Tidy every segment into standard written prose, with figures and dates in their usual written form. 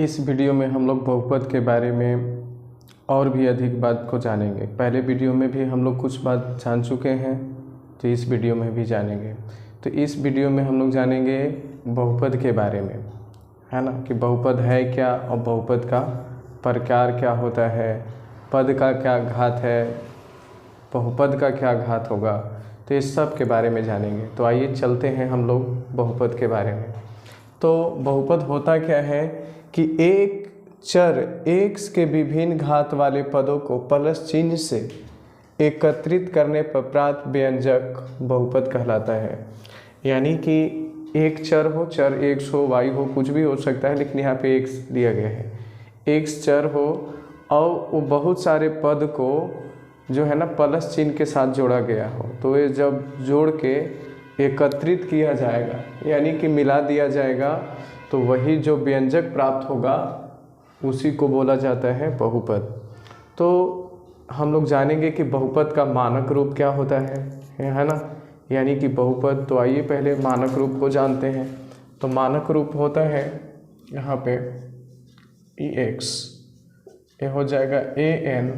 इस वीडियो में हम लोग बहुपद के बारे में और भी अधिक बात को जानेंगे। पहले वीडियो में भी हम लोग कुछ बात जान चुके हैं, तो इस वीडियो में भी जानेंगे। तो इस वीडियो में हम लोग जानेंगे बहुपद के बारे में, है ना, कि बहुपद है क्या और बहुपद का प्रकार क्या होता है, पद का क्या घात है, बहुपद का क्या घात होगा, तो इस सब के बारे में जानेंगे। तो आइए चलते हैं हम लोग बहुपद के बारे में। तो बहुपद होता क्या है कि एक चर x के विभिन्न घात वाले पदों को प्लस चिन्ह से एकत्रित करने पर प्राप्त व्यंजक बहुपद कहलाता है। यानी कि एक चर हो, चर x हो, y हो, कुछ भी हो सकता है, लेकिन यहाँ पे x दिया गया है। x चर हो और वो बहुत सारे पद को जो है ना प्लस चिन्ह के साथ जोड़ा गया हो, तो ये जब जोड़ के एकत्रित किया जाएगा यानी कि मिला दिया जाएगा, तो वही जो व्यंजक प्राप्त होगा उसी को बोला जाता है बहुपद। तो हम लोग जानेंगे कि बहुपद का मानक रूप क्या होता है ना, यानी कि बहुपद। तो आइए पहले मानक रूप को जानते हैं। तो मानक रूप होता है यहाँ पे ex, ये हो जाएगा an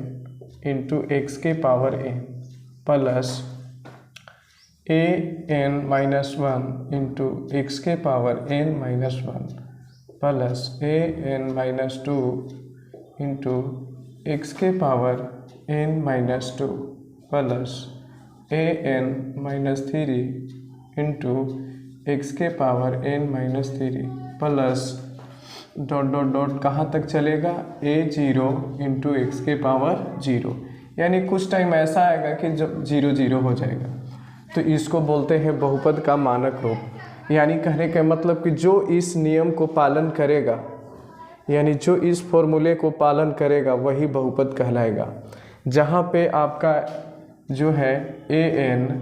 इंटू एक्स के power n plus an minus one into x के power n minus one plus an minus two into x के power n minus two plus an minus three into x के power n minus three plus dot dot dot कहाँ तक चलेगा, a0 into x के power 0। यानी कुछ time ऐसा आएगा कि जब 0 0 हो जाएगा, तो इसको बोलते हैं बहुपद का मानक रूप। यानी कहने का मतलब कि जो इस नियम को पालन करेगा, यानी जो इस फॉर्मूले को पालन करेगा वही बहुपद कहलाएगा। जहाँ पे आपका जो है an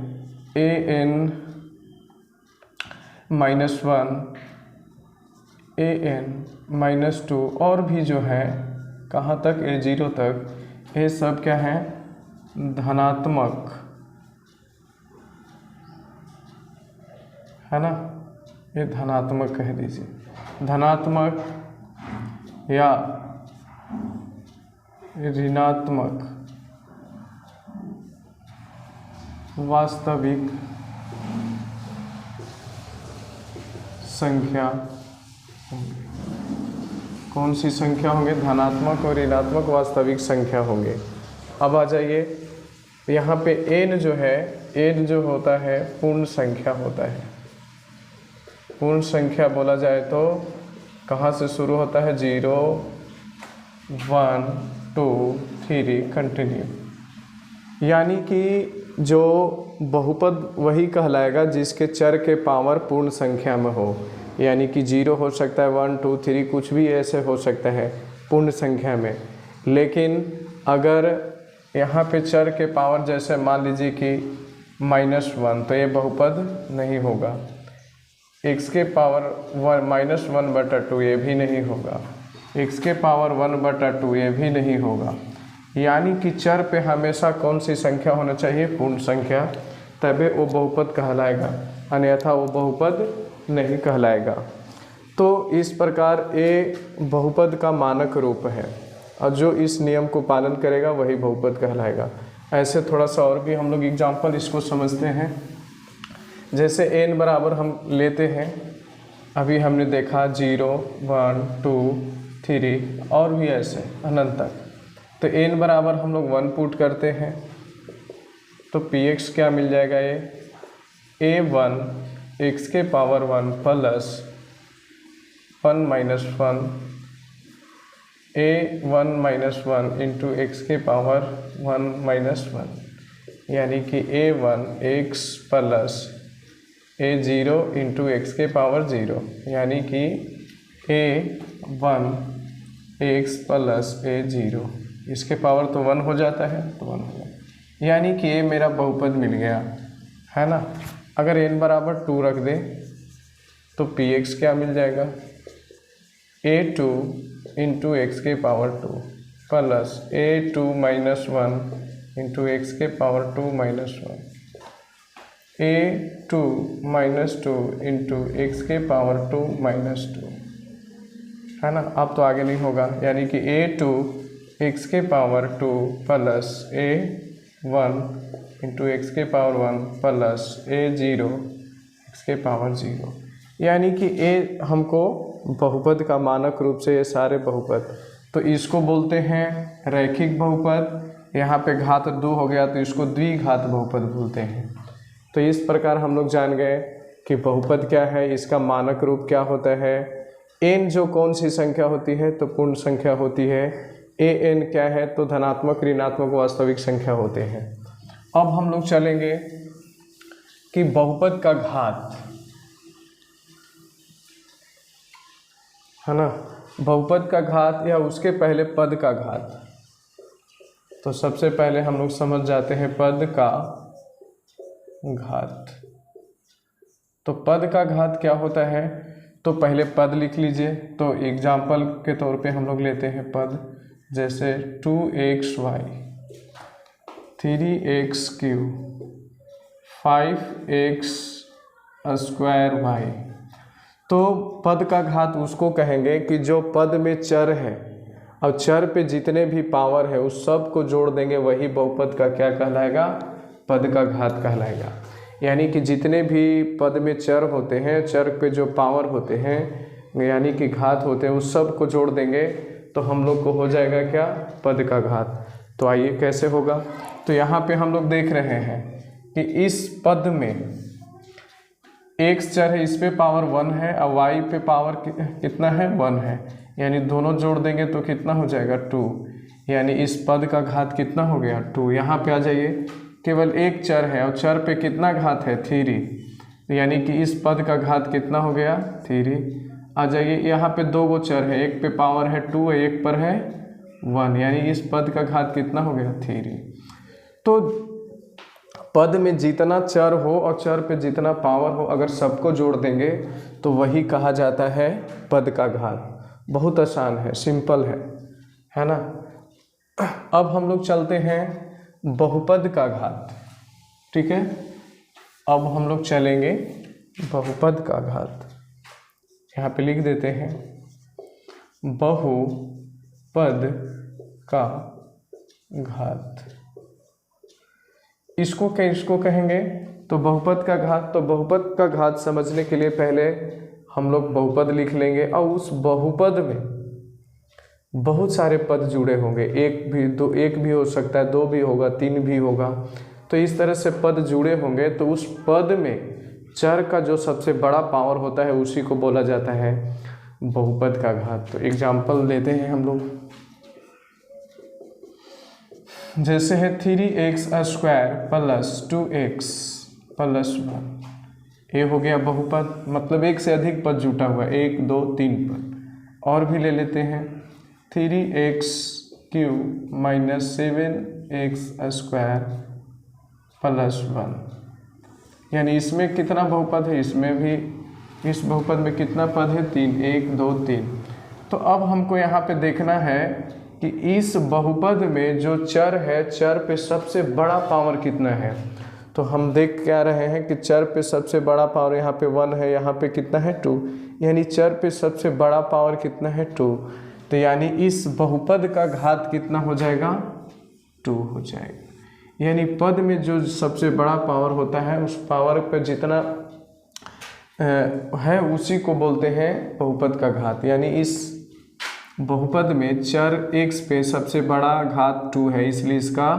minus one, an minus to और भी जो है कहाँ तक a0 तक, ये सब क्या है धनात्मक, है ना, ये धनात्मक कह दीजिए, धनात्मक या ऋणात्मक वास्तविक संख्या होंगे। कौन सी संख्या होंगे, धनात्मक और ऋणात्मक वास्तविक संख्या होंगे। अब आ जाइए यहाँ पे n जो है, n जो होता है पूर्ण संख्या होता है। पूर्ण संख्या बोला जाए तो कहाँ से शुरू होता है, 0 1 2 3 कंटिन्यू। यानी कि जो बहुपद वही कहलाएगा जिसके चर के पावर पूर्ण संख्या में हो। यानी कि 0 हो सकता है, 1 2 3 कुछ भी ऐसे हो सकता है पूर्ण संख्या में। लेकिन अगर यहाँ पे चर के पावर जैसे मान लीजिए कि -1, तो ये बहुपद नहीं होगा। x के पावर -1/2 ये भी नहीं होगा, x के पावर 1/2 ये भी नहीं होगा। यानी कि चर पे हमेशा कौन सी संख्या होना चाहिए, पूर्ण संख्या, तभी वो बहुपद कहलाएगा, अन्यथा वो बहुपद नहीं कहलाएगा। तो इस प्रकार ये बहुपद का मानक रूप है, और जो इस नियम को पालन करेगा वही बहुपद कहलाएगा। ऐसे थोड़ा सा और भी हम लोग एग्जाम्पल इसको समझते हैं। जैसे n बराबर हम लेते हैं, अभी हमने देखा 0 1 2 3 और भी ऐसे अनंत तक। तो n बराबर हम लोग 1 पुट करते हैं, तो px क्या मिल जाएगा, ये a1 x के power 1 plus 1 minus 1 a1 minus 1 into x के पावर 1 माइनस 1, यानी कि a1 x plus a0 into x के पावर 0, यानी कि a1 x प्लस a0, इसके पावर तो 1 हो जाता है, तो 1 हो जाता, यानी कि ये मेरा बहुपद मिल गया, है ना। अगर n बराबर 2 रख दे तो px क्या मिल जाएगा, a2 इंटू एक्स के power 2 plus a2 minus 1 into x के power 2 minus 1, a2 minus 2 into x के पावर 2 माइनस 2, है ना। अब तो आगे नहीं होगा, यानी कि a2 x के power 2 plus a1 into x के पावर 1 प्लस a0 x के पावर 0, यानी कि a हमको बहुपद का मानक रूप से ये सारे बहुपद, तो इसको बोलते हैं रैखिक बहुपद। यहाँ पे घात 2 हो गया तो इसको द्विघात बहुपद बोलते हैं। तो इस प्रकार हम लोग जान गए कि बहुपद क्या है, इसका मानक रूप क्या होता है। n जो कौन सी संख्या होती है, तो पूर्ण संख्या होती है। an क्या है, तो धनात्मक ऋणात्मक वास्तविक संख्या होते हैं। अब हम लोग चलेंगे कि बहुपद का घात, है ना, बहुपद का घात या उसके पहले पद का घात। तो सबसे पहले हम लोग समझ जाते हैं पद का घात। तो पद का घात क्या होता है, तो पहले पद लिख लीजिए। तो एग्जाम्पल के तौर पे हम लोग लेते हैं पद, जैसे 2xy, 3x3, 5x square y। तो पद का घात उसको कहेंगे कि जो पद में चर है और चर पे जितने भी पावर है उस सब को जोड़ देंगे, वही बहुपद का क्या कहलाएगा, पद का घात कहलाएगा। यानी कि जितने भी पद में चर होते हैं, चर पे जो पावर होते हैं यानी कि घात होते हैं, उस सब को जोड़ देंगे तो हम लोग को हो जाएगा क्या, पद का घात। तो आइए कैसे होगा। तो यहाँ पे हम लोग देख रहे हैं कि इस पद में x चर है, इस पे पावर 1 है और y पे पावर कितना है, 1 है, यानी दोनों जोड़ देंगे तो कितना हो जाएगा, 2। यानी इस पद का घात कितना हो गया, 2। यहाँ पे आ जाइए, केवल एक चर है और चर पे कितना घात है, 3, यानी कि इस पद का घात कितना हो गया, 3। आ जाइए, यहाँ पे 2 गो चर है, एक पे पावर है 2 है, एक पर है 1, यानी इस पद का घात कितना हो गया, 3। तो पद में जितना चर हो और चर पे जितना पावर हो, अगर सबको जोड़ देंगे तो वही कहा जाता है पद का घात। बहुत आसान है, सिंपल है ना। अब हम लोग चलते हैं बहुपद का घात, ठीक है। अब हम लोग चलेंगे बहुपद का घात, यहाँ पे लिख देते हैं बहुपद का घात। इसको कहेंगे, तो बहुपद का घात। तो बहुपद का घात समझने के लिए पहले हम लोग बहुपद लिख लेंगे और उस बहुपद में बहुत सारे पद जुड़े होंगे, एक भी हो सकता है, 2 भी होगा, 3 भी होगा। तो इस तरह से पद जुड़े होंगे, तो उस पद में चर का जो सबसे बड़ा पावर होता है उसी को बोला जाता है बहुपद का घात। तो एग्जाम्पल लेते हैं हम लोग, जैसे है 3x square plus 2x plus 1, ये हो गया बहुपद, मतलब एक से अधिक पद जुटा हुआ है, 1 2 3 पद। और भी ले लेते हैं 3x³ minus 7x square plus 1, यानी इसमें कितना बहुपद है, इसमें भी, इस बहुपद में कितना पद है, 3, 1 2 3। तो अब हमको यहाँ पे देखना है कि इस बहुपद में जो चर है, चर पे सबसे बड़ा पावर कितना है। तो हम देख क्या रहे हैं कि चर पे सबसे बड़ा पावर यहाँ पे 1 है, यहाँ पे कितना है 2, यानी चर पे सबसे बड़ा पावर कितना है 2। तो यानी इस बहुपद का घात कितना हो जाएगा, 2 हो जाएगा। यानी पद में जो सबसे बड़ा पावर होता है उस पावर पे जितना है उसी को बोलते हैं बहुपद का घात। यानी इस बहुपद में चर x पे सबसे बड़ा घात 2 है, इसलिए इसका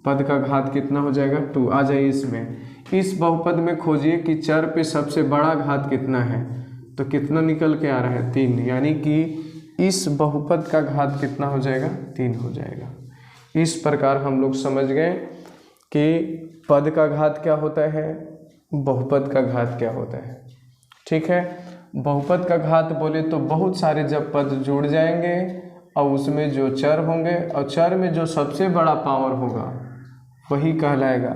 पद का घात कितना हो जाएगा, 2। आ जाइए इसमें, इस बहुपद में खोजिए कि चर पे सबसे बड़ा घात कितना है, तो कितना निकल के आ रहा है, 3। यानी कि इस बहुपद का घात कितना हो जाएगा, 3 हो जाएगा। इस प्रकार हम लोग समझ गए कि पद का घात क्या होता है, बहुपद का घात क्या होता है, ठीक है। बहुपद का घात बोले तो बहुत सारे जब पद जुड़ जाएंगे और उसमें जो चर होंगे और चर में जो सबसे बड़ा पावर होगा वही कहलाएगा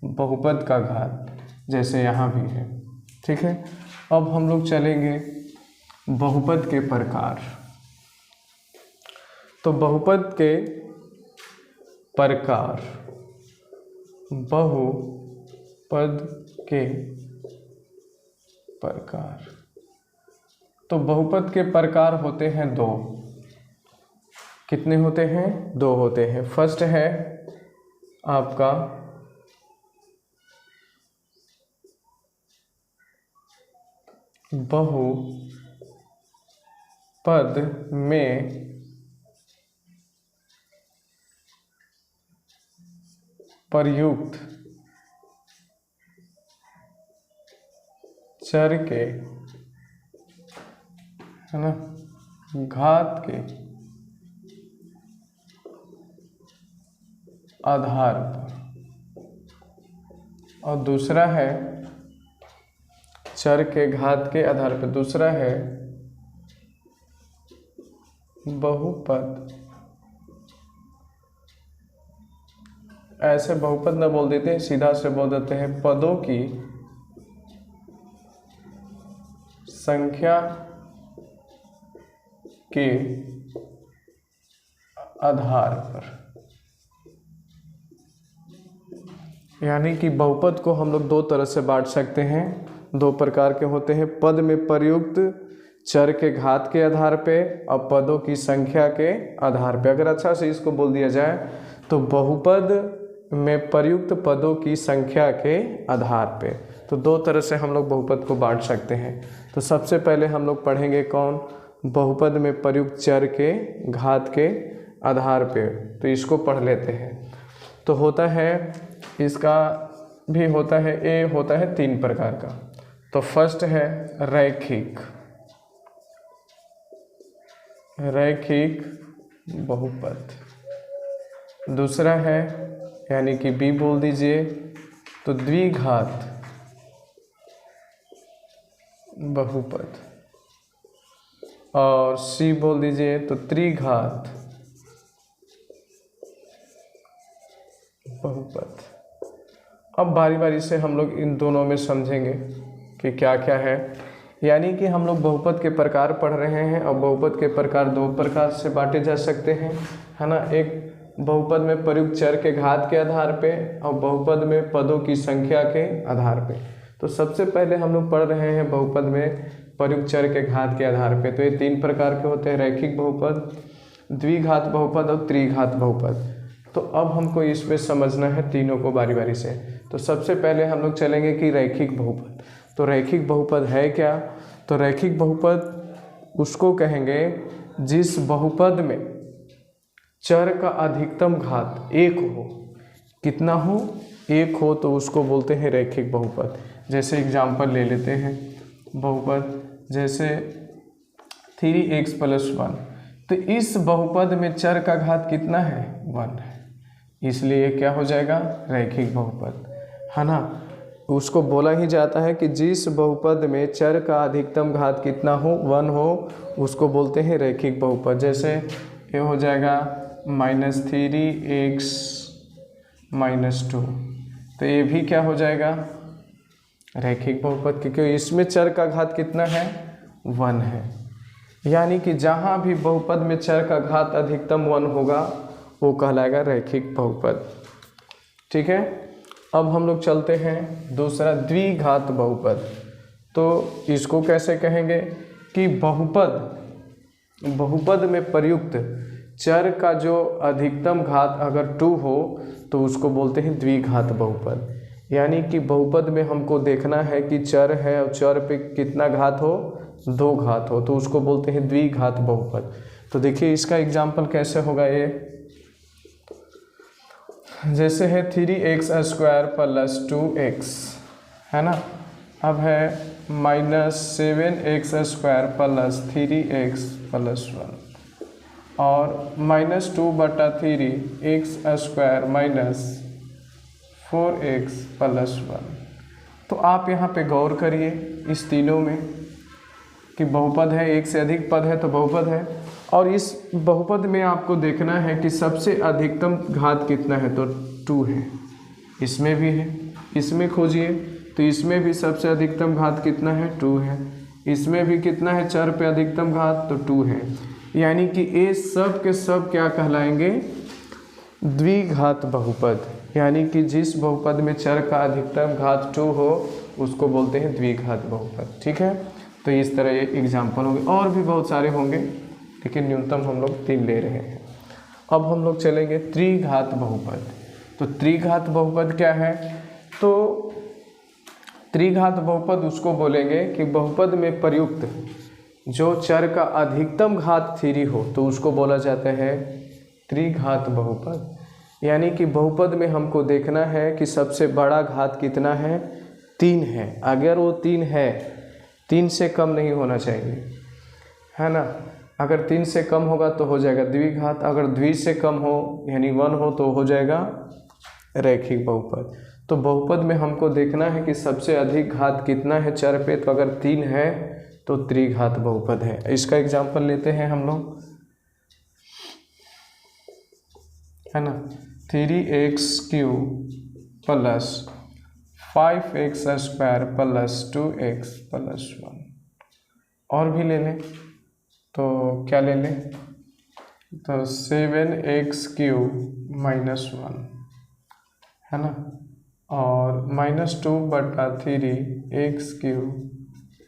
बहुपद का घात, जैसे यहाँ भी है, ठीक है। अब हम लोग चलेंगे बहुपद के प्रकार। तो बहुपद के प्रकार, बहुपद के प्रकार, तो बहुपद के प्रकार होते हैं दो। कितने होते हैं? दो होते हैं। फर्स्ट है आपका बहुपद में प्रयुक्त चर के, है ना, घात के आधार पर, और दूसरा है चर के घात के आधार पर, दूसरा है बहुपद। ऐसे बहुपद न बोल देते हैं, सीधा से बोल देते हैं पदों की संख्या के आधार पर। यानी कि बहुपद को हम लोग दो तरह से बांट सकते हैं, दो प्रकार के होते हैं। पद में प्रयुक्त चर के घात के आधार पे और पदों की संख्या के आधार पे। अगर अच्छा से इसको बोल दिया जाए तो बहुपद में प्रयुक्त पदों की संख्या के आधार पे। तो दो तरह से हम लोग बहुपद को बांट सकते हैं। तो सबसे पहले हम लोग पढ़ेंगे कौन? बहुपद में प्रयुक्त चर के घात के आधार पे। तो इसको पढ़ लेते हैं। तो होता है, इसका भी होता है, ए होता है तीन प्रकार का। तो फर्स्ट है रैखिक बहुपद। दूसरा है, यानी कि बी बोल दीजिए तो द्विघात बहुपद, और सी बोल दीजिए तो त्रिघात बहुपद। अब बारी बारी से हम लोग इन दोनों में समझेंगे कि क्या क्या है। यानी कि हम लोग बहुपद के प्रकार पढ़ रहे हैं, और बहुपद के प्रकार दो प्रकार से बांटे जा सकते हैं, है ना। एक बहुपद में प्रयुक्त चर के घात के आधार पे, और बहुपद में पदों की संख्या के आधार पे। तो सबसे पहले हम लोग पढ़ रहे हैं बहुपद में प्रयुक्त चर के घात के आधार पे। तो ये तीन प्रकार के होते हैं, रैखिक बहुपद, द्विघात बहुपद और त्रिघात बहुपद। तो अब हमको इसमें समझना है तीनों को बारी बारी से। तो सबसे पहले हम लोग चलेंगे कि रैखिक बहुपद। तो रैखिक बहुपद है क्या? तो रैखिक बहुपद उसको कहेंगे जिस बहुपद में चर का अधिकतम घात एक हो। कितना हो? एक हो, तो उसको बोलते हैं रैखिक बहुपद। जैसे एग्जाम्पल ले लेते हैं बहुपद, जैसे 3x + 1। तो इस बहुपद में चर का घात कितना है? 1 है, इसलिए क्या हो जाएगा? रैखिक बहुपद, है ना। उसको बोला ही जाता है कि जिस बहुपद में चर का अधिकतम घात कितना हो, 1 हो, उसको बोलते हैं रैखिक बहुपद। जैसे ये हो जाएगा -3x - 2। तो ये भी क्या हो जाएगा? रैखिक बहुपद, क्योंकि इसमें चर का घात कितना है? 1 है। यानी कि जहाँ भी बहुपद में चर का घात अधिकतम 1 होगा वो कहलाएगा रैखिक बहुपद। ठीक है। अब हम लोग चलते हैं दूसरा, द्विघात बहुपद। तो इसको कैसे कहेंगे कि बहुपद में प्रयुक्त चर का जो अधिकतम घात अगर 2 हो तो उसको बोलते हैं द्विघात बहुपद। यानी कि बहुपद में हमको देखना है कि चर है और चर पे कितना घात हो? 2 घात हो, तो उसको बोलते हैं द्विघात बहुपद। तो देखिए इसका एग्जाम्पल कैसे होगा। ये जैसे है 3x² + 2x, है ना। अब है -7x² + 3x + 1, और -2/3x² - 4x + 1। तो आप यहाँ पे गौर करिए इस तीनों में कि बहुपद है, एक से अधिक पद है तो बहुपद है। और इस बहुपद में आपको देखना है कि सबसे अधिकतम घात कितना है, तो 2 है। इसमें भी है, इसमें खोजिए तो इसमें भी सबसे अधिकतम घात कितना है? 2 है। इसमें भी कितना है चर पे अधिकतम घात? तो 2 है। यानी कि ये सब के सब क्या कहलाएंगे? द्विघात बहुपद। यानी कि जिस बहुपद में चर का अधिकतम घात 2 हो उसको बोलते हैं द्विघात बहुपद। ठीक है। तो तो इस तरह ये एग्जाम्पल होंगे, और भी बहुत सारे होंगे लेकिन न्यूनतम हम लोग 3 ले रहे हैं। अब हम लोग चलेंगे त्रिघात बहुपद। तो त्रिघात बहुपद क्या है? तो त्रिघात बहुपद उसको बोलेंगे कि बहुपद में प्रयुक्त जो चर का अधिकतम घात 3 हो तो उसको बोला जाता है त्रिघात बहुपद। यानी कि बहुपद में हमको देखना है कि सबसे बड़ा घात कितना है, 3 है। अगर वो 3 है, 3 से कम नहीं होना चाहिए, है ना। अगर 3 से कम होगा तो हो जाएगा द्विघात, अगर द्वि से कम हो यानी 1 हो तो हो जाएगा रैखिक बहुपद। तो बहुपद में हमको देखना है कि सबसे अधिक घात कितना है चर पे, तो अगर 3 है तो त्रिघात बहुपद है। इसका एग्जाम्पल लेते हैं हम लोग, है ना। 3x³ plus 5x² plus 2x plus 1। और भी ले लें तो क्या ले लें, तो 7x³ माइनस 1, है ना, और -2/3x³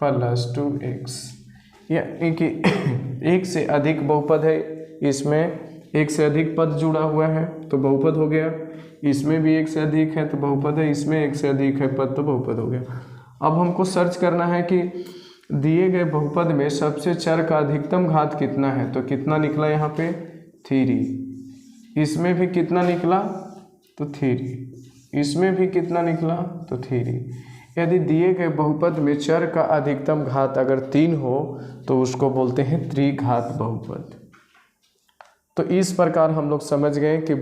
प्लस 2x। यानी कि एक से अधिक बहुपद है, इसमें एक से अधिक पद जुड़ा हुआ है तो बहुपद हो गया, इसमें भी एक से अधिक है तो बहुपद है, इसमें एक से अधिक है पद तो बहुपद हो गया। अब हमको सर्च करना है कि दिए गए बहुपद में सबसे चर का अधिकतम घात कितना है, तो कितना निकला यहाँ पे 3, इसमें भी कितना निकला तो 3, इसमें भी कितना निकला तो 3। यदि दिए गए बहुपद में चर का अधिकतम घात अगर 3 हो तो उसको बोलते हैं त्रिघात बहुपद। तो इस प्रकार हम लोग समझ गए कि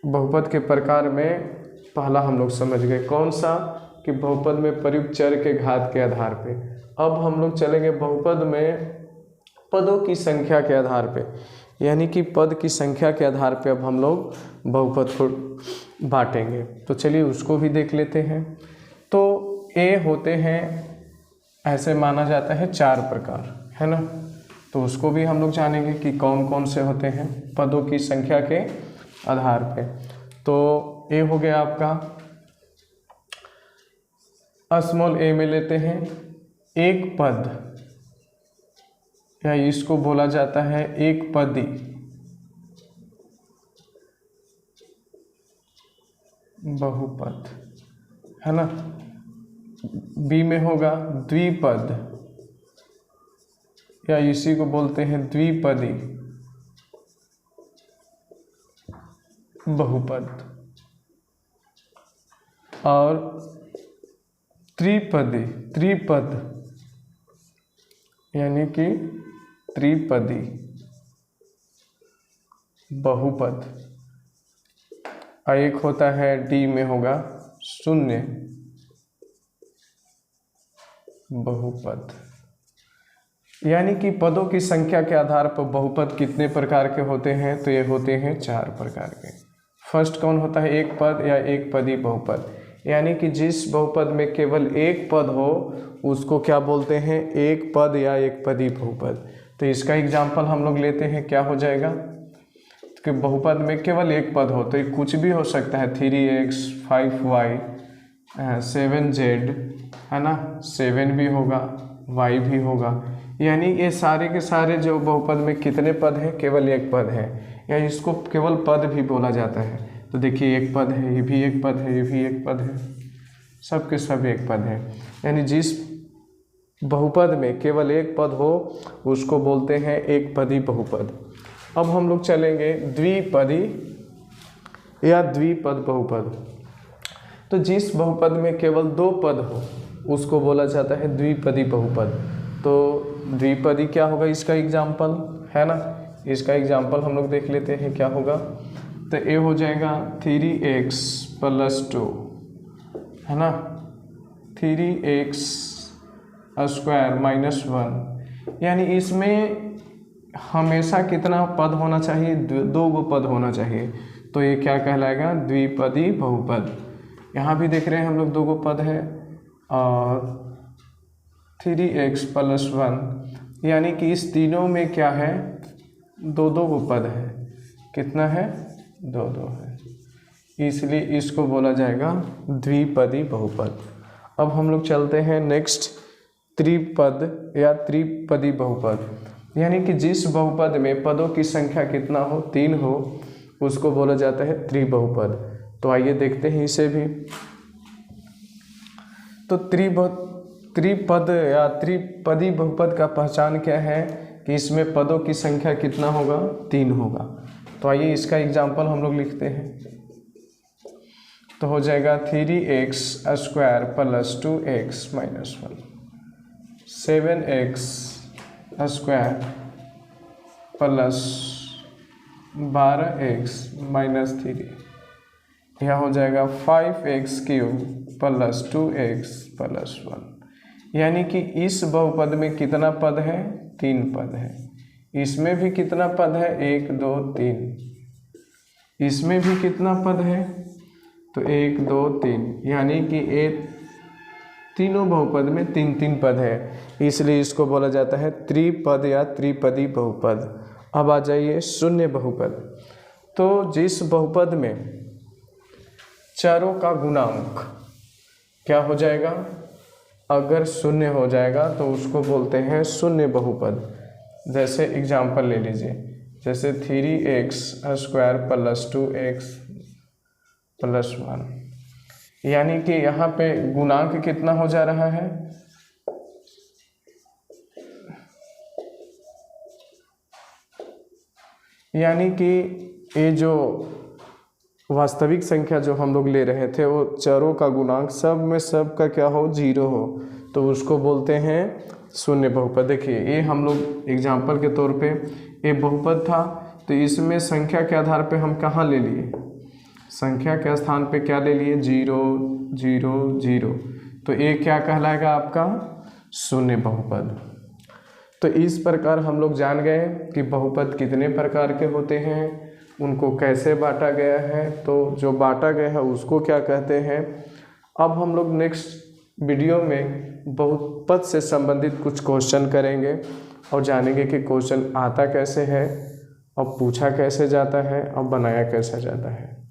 बहुपद के प्रकार में पहला हम लोग समझ गए कौन सा, कि बहुपद में प्रयुक्त चर के घात के आधार पे। अब हम लोग चलेंगे बहुपद में पदों की संख्या के आधार पे, यानी कि पद की संख्या के आधार पे अब हम लोग बहुपद को बांटेंगे। तो चलिए उसको भी देख लेते हैं। तो ए होते हैं, ऐसे माना जाता है 4 प्रकार, है ना। तो उसको भी हम लोग जानेंगे कि कौन कौन से होते हैं पदों की संख्या के आधार पे। तो ए हो गया आपका, स्मॉल ए में लेते हैं एक पद, या इसको बोला जाता है एक पदी, बहुपद, है ना। बी में होगा द्विपद, या इसी को बोलते हैं द्विपदी बहुपद, और त्रिपद यानी कि त्रिपदी बहुपद। और एक होता है डी में होगा शून्य बहुपद। यानी कि पदों की संख्या के आधार पर बहुपद कितने प्रकार के होते हैं, तो ये होते हैं 4 प्रकार के। फर्स्ट कौन होता है, एक पद या एक पदी बहुपद, यानी कि जिस बहुपद में केवल एक पद हो उसको क्या बोलते हैं, एक पद या एक पदी बहुपद। तो इसका एग्जाम्पल हम लोग लेते हैं, क्या हो जाएगा कि बहुपद में केवल एक पद हो तो ये कुछ भी हो सकता है, 3x 5y 7z, है ना, 7 भी होगा, y भी होगा। यानी ये सारे के सारे जो बहुपद में कितने पद हैं, केवल एक पद है, या इसको केवल पद भी बोला जाता है। तो देखिए एक पद है, ये भी एक पद है, ये भी एक पद है, सब के सब एक पद है। यानी जिस बहुपद में केवल एक पद हो उसको बोलते हैं एक पदी बहुपद। अब हम लोग चलेंगे द्विपदी या द्विपद बहुपद। तो जिस बहुपद में केवल 2 पद हो उसको बोला जाता है द्विपदी बहुपद। तो द्विपदी क्या होगा, इसका एग्जाम्पल है ना, इसका एग्जाम्पल हम लोग देख लेते हैं क्या होगा। तो ए हो जाएगा 3x + 2, है ना, 3x² - 1। यानी इसमें हमेशा कितना पद होना चाहिए, 2 गो पद होना चाहिए। तो ये क्या कहलाएगा, द्विपदी बहुपद। यहाँ भी देख रहे हैं हम लोग 2 गो पद है, और 3x + 1, यानी कि इस तीनों में क्या है, 2-2 गो पद है। कितना है, 2-2 है, इसलिए इसको बोला जाएगा द्विपदी बहुपद। अब हम लोग चलते हैं नेक्स्ट त्रिपद या त्रिपदी बहुपद, यानी कि जिस बहुपद में पदों की संख्या कितना हो, 3 हो, उसको बोला जाता है त्रिबहुपद। तो आइए देखते हैं इसे भी। तो त्रिपद या त्रिपदी बहुपद का पहचान क्या है कि इसमें पदों की संख्या कितना होगा, 3 होगा। तो आइए इसका एग्जाम्पल हम लोग लिखते हैं। तो हो जाएगा 3x square plus 2x minus 1, 7x square plus 12x minus 3, यह हो जाएगा 5x cube plus 2x plus 1। यानी कि इस बहुपद में कितना पद है, 3 पद है। इसमें भी कितना पद है, 1 2 3। इसमें भी कितना पद है, तो 1 2 3, यानी कि तीनों बहुपद में 3 पद है, इसलिए इसको बोला जाता है त्रिपद या त्रिपदी बहुपद। अब आ जाइए शून्य बहुपद। तो जिस बहुपद में चरों का गुणांक क्या हो जाएगा, अगर शून्य हो जाएगा तो उसको बोलते हैं शून्य बहुपद। जैसे एग्जाम्पल ले लीजिए, जैसे 3x square plus 2x plus 1, यानी कि यहाँ पे गुणांक कितना हो जा रहा है, यानी कि ये जो वास्तविक संख्या जो हम लोग ले रहे थे वो चरों का गुणांक सब में सब का क्या हो, 0 हो, तो उसको बोलते हैं शून्य बहुपद। देखिए ये हम लोग एग्जाम्पल के तौर पे ये बहुपद था, तो इसमें संख्या के आधार पे हम कहाँ ले लिए, संख्या के स्थान पे क्या ले लिए, 0 0 0, तो ये क्या कहलाएगा आपका शून्य बहुपद। तो इस प्रकार हम लोग जान गए कि बहुपद कितने प्रकार के होते हैं, उनको कैसे बांटा गया है, तो जो बांटा गया है उसको क्या कहते हैं। अब हम लोग नेक्स्ट वीडियो में बहुपद से संबंधित कुछ क्वेश्चन करेंगे और जानेंगे कि क्वेश्चन आता कैसे है और पूछा कैसे जाता है और बनाया कैसे जाता है।